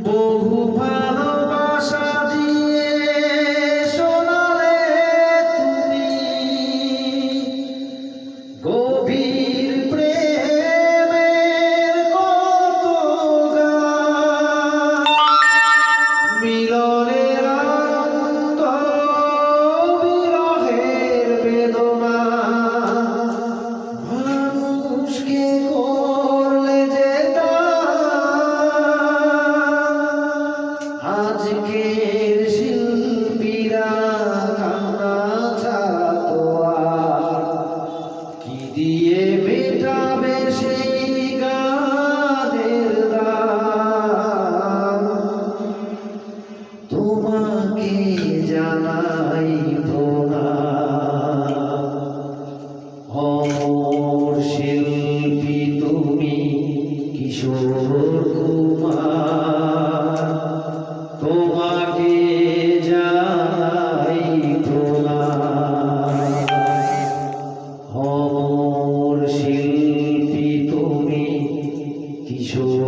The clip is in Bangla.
বহু ভালোবাসা দিয়ে শোনালে তুমি গভীর প্রেমের কত গান, মিলনের আনন্দ বিরহের বেদনা, মানুষকে করলে যে আজকের শিল্পীরা কান্না ছাড়া তো আর কি দিয়ে মেটাবে সেই গানের দাম। তোমাকে জানাই প্রণাম, অমর শিল্পী তুমি কিশোর কুমার, তোমাকে জানাই প্রণাম। অমর শিল্পী তুমি কিশোর